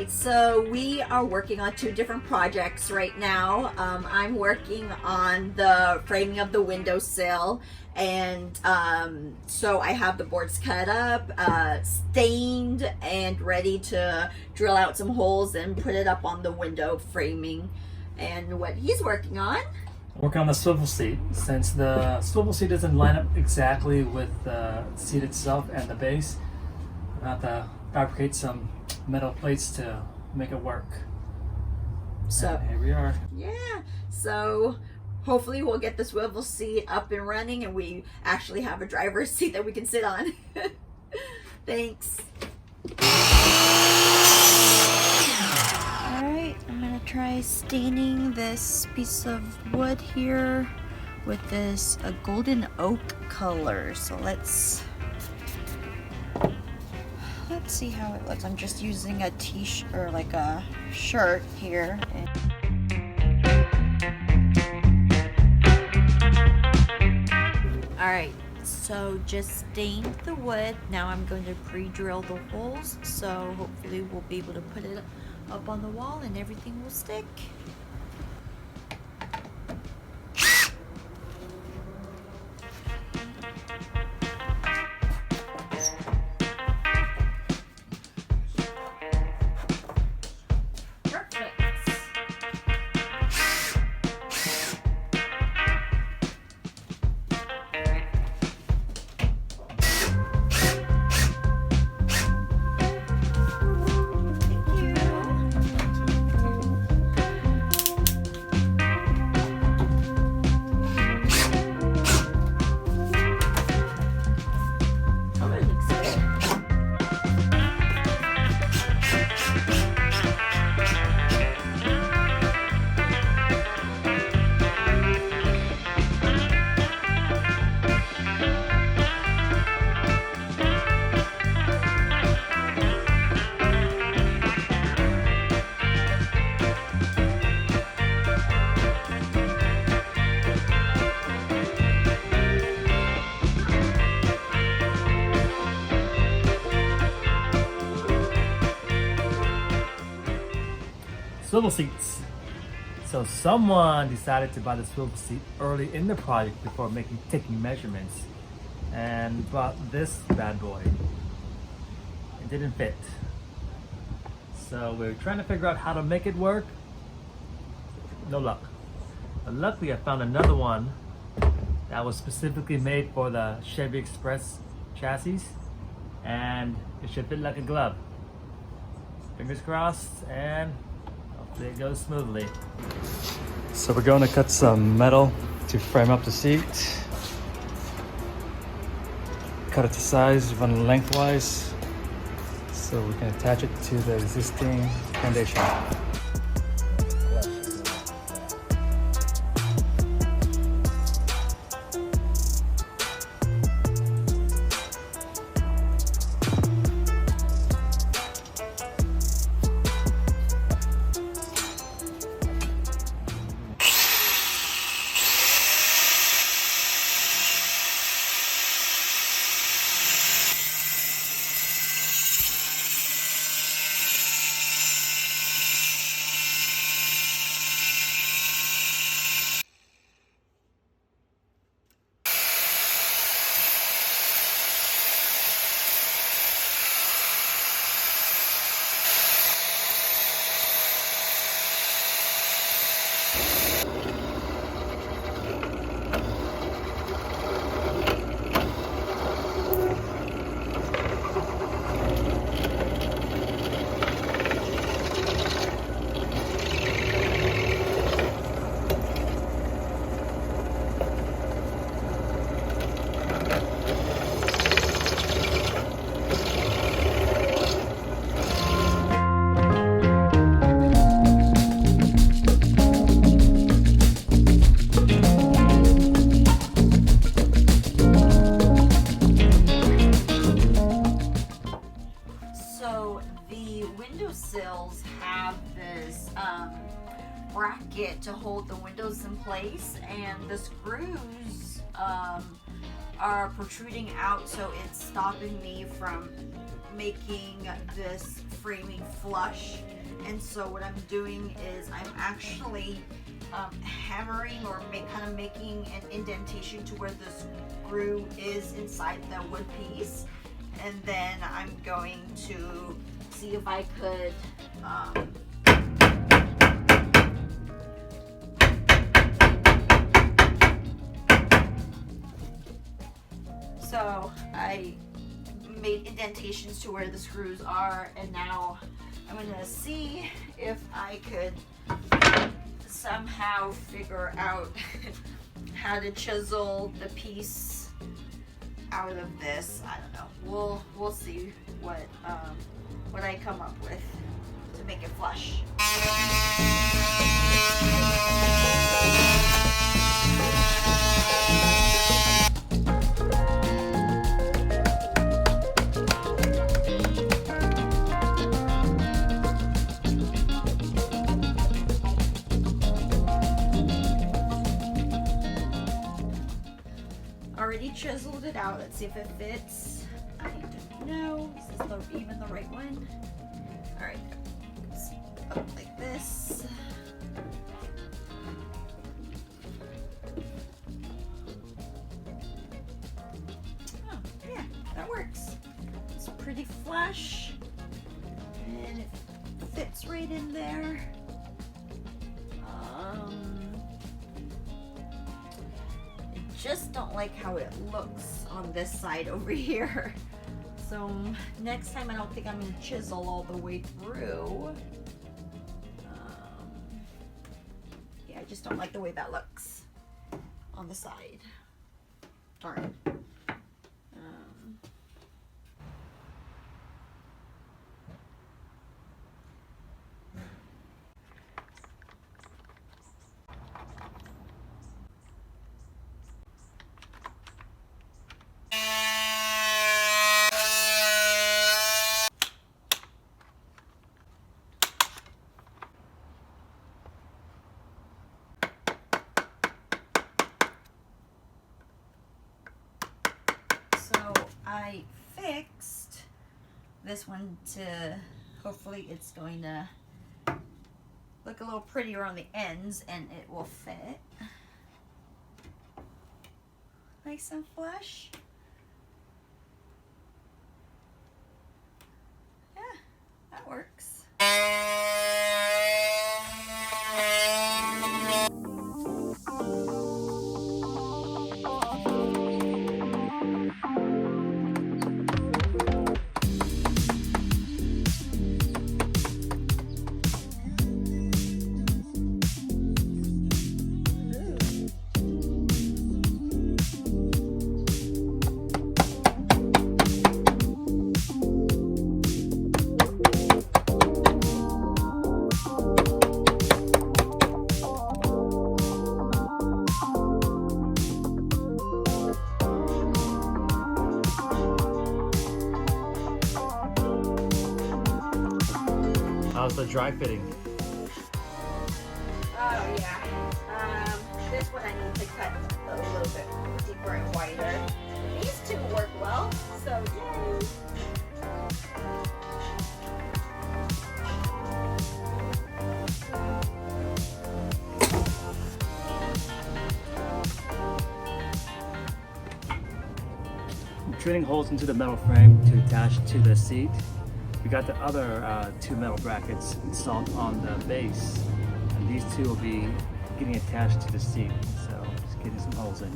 right, so we are working on two different projects right now. I'm working on the framing of the windowsill, and so I have the boards cut up, stained, and ready to drill out some holes and put it up on the window framing. And what he's working on, working on the swivel seat. Since the swivel seat doesn't line up exactly with the seat itself and the base, I have to fabricate some metal plates to make it work. so And here we are. yeah, so hopefully we'll get the swivel seat up and running and we actually have a driver's seat that we can sit on. Thanks. Alright, I'm gonna try staining this piece of wood here with this a golden oak color. So let's see how it looks. I'm just using a t-shirt or like a shirt here. Alright, so just stained the wood. Now I'm going to pre-drill the holes, so hopefully we'll be able to put it up on the wall and everything will stick. Swivel seats. So someone decided to buy the swivel seat early in the project before taking measurements and bought this bad boy. It didn't fit. So we're trying to figure out how to make it work. No luck. But luckily I found another one that was specifically made for the Chevy Express chassis, and it should fit like a glove. Fingers crossed, and hopefully it goes smoothly. So we're going to cut some metal to frame up the seat. Cut it to size, run it lengthwise, so we can attach it to the existing foundation. windowsills have this bracket to hold the windows in place, and the screws are protruding out, so it's stopping me from making this framing flush And so what I'm doing is I'm actually hammering or kind of making an indentation to where the screw is inside the wood piece, and then I'm going to see if I could so I made indentations to where the screws are, and now I'm gonna see if I could somehow figure out how to chisel the piece out of this. I don't know. We'll see what I come up with to make it flush. Already chiseled it out. Let's see if it fits. I don't know. Is this even the right one? All right. It's up like this. Oh, yeah, that works. It's pretty flush, and it fits right in there. Just don't like how it looks on this side over here. So next time I don't think I'm gonna chisel all the way through. Yeah, I just don't like the way that looks on the side. Darn. So I fixed this one to, hopefully it's going to look a little prettier on the ends and it will fit nice and flush. Yeah, that works. How's the dry fitting? Oh yeah. This one I need to cut a little bit deeper and wider. These two work well, so yay. I'm drilling holes into the metal frame to attach to the seat. We got the other two metal brackets installed on the base, and these two will be getting attached to the seat. So just getting some holes in.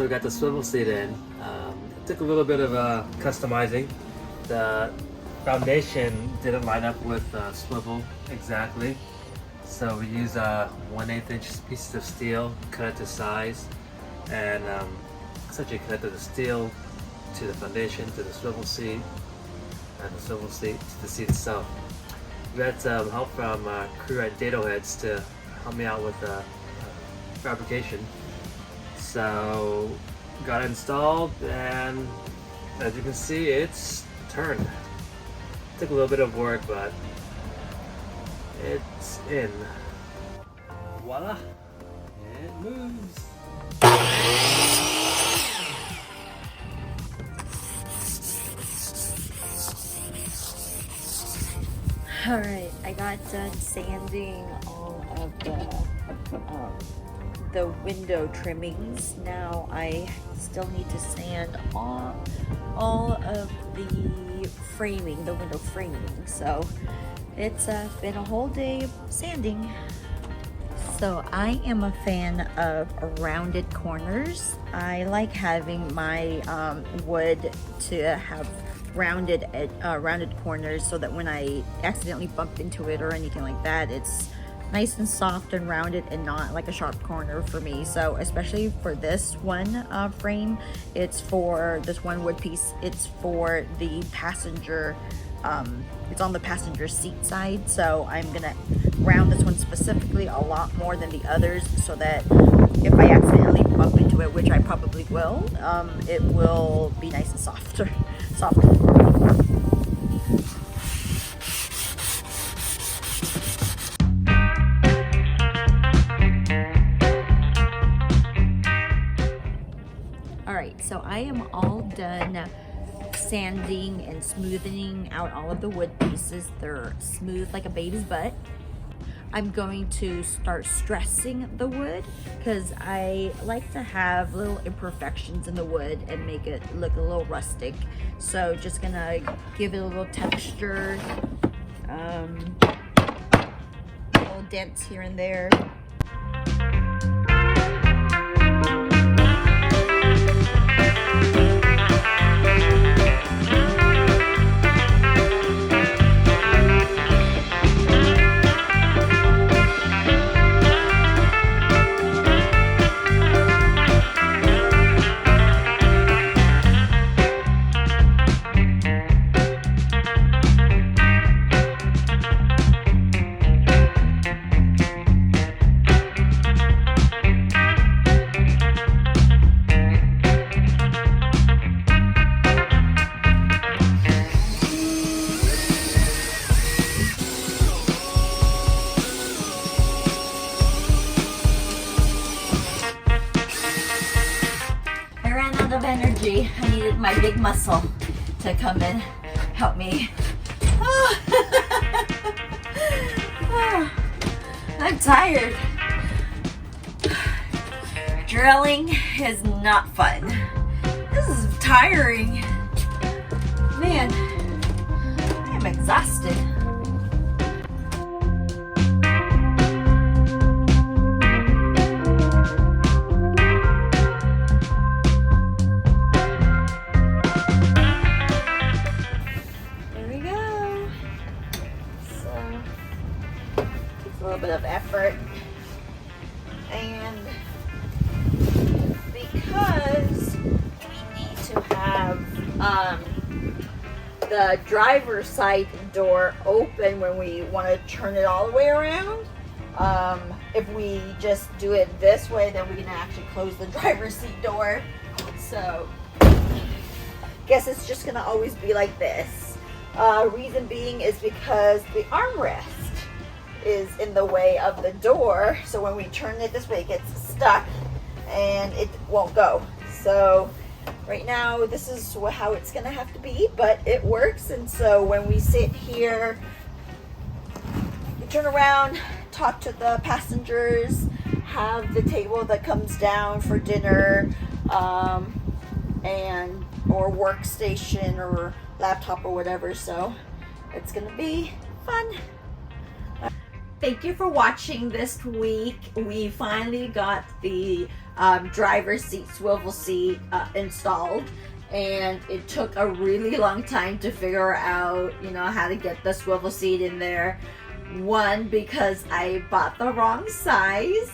also got the swivel seat in. It took a little bit of customizing. The foundation didn't line up with swivel exactly, so we used 1/8 inch pieces of steel, cut it to size, and essentially connected the steel to the foundation, to the swivel seat, and the swivel seat to the seat itself. We had some help from crew at Dado Heads to help me out with fabrication. So got it installed, and as you can see, it's turned. Took a little bit of work, but it's in. Voila! It moves. Alright, I got done sanding all of the window trimmings. Now I still need to sand all of the framing, the window framing. So it's been a whole day of sanding. So I am a fan of rounded corners. I like having my wood to have rounded corners so that when I accidentally bump into it or anything like that, it's nice and soft and rounded and not like a sharp corner for me. So especially for this one frame, it's for this one wood piece, it's for the passenger, it's on the passenger seat side. So I'm gonna round this one specifically a lot more than the others so that if I accidentally bump into it, which I probably will, it will be nice and soft. Alright, so I am all done sanding and smoothing out all of the wood pieces. They're smooth like a baby's butt. I'm going to start stressing the wood because I like to have little imperfections in the wood and make it look a little rustic. So just gonna give it a little texture, little dents here and there. Of energy. I needed my big muscle to come and help me. I'm tired. Drilling is not fun. This is tiring. Man, I am exhausted. A little bit of effort, and because we need to have the driver's side door open when we want to turn it all the way around. If we just do it this way, then we can actually close the driver's seat door. So guess it's just gonna always be like this. Reason being is because the armrest is in the way of the door, so when we turn it this way, it gets stuck and it won't go. So right now this is how it's gonna have to be, but it works. And so when we sit here, we turn around, talk to the passengers, have the table that comes down for dinner, and or workstation or laptop or whatever. So it's gonna be fun. Thank you for watching this week. We finally got the driver seat, swivel seat installed. And it took a really long time to figure out, you know, how to get the swivel seat in there. One, because I bought the wrong size,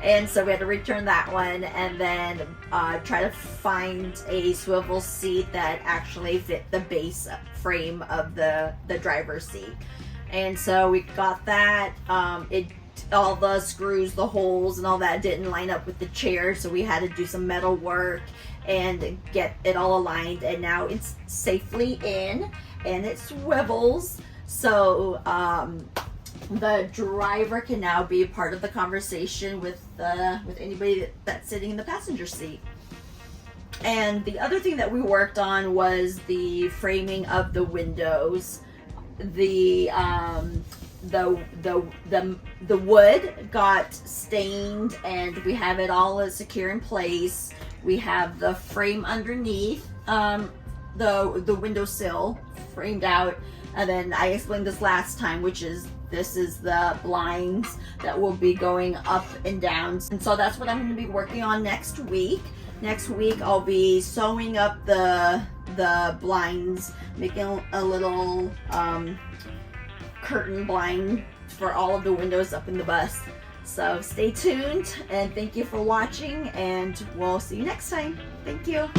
and so we had to return that one, and then try to find a swivel seat that actually fit the base frame of the driver's seat. And so we got that. All the screws, the holes, and all that didn't line up with the chair, so we had to do some metal work and get it all aligned. And now it's safely in, and it swivels. So the driver can now be part of the conversation with anybody that's sitting in the passenger seat. And the other thing that we worked on was the framing of the windows. The wood got stained, and we have it all secure in place. We have the frame underneath the windowsill framed out, and then I explained this last time, this is the blinds that will be going up and down. And so that's what I'm going to be working on next week. Next week I'll be sewing up the blinds, making a little curtain blind for all of the windows up in the bus. So stay tuned, and thank you for watching, and we'll see you next time. Thank you.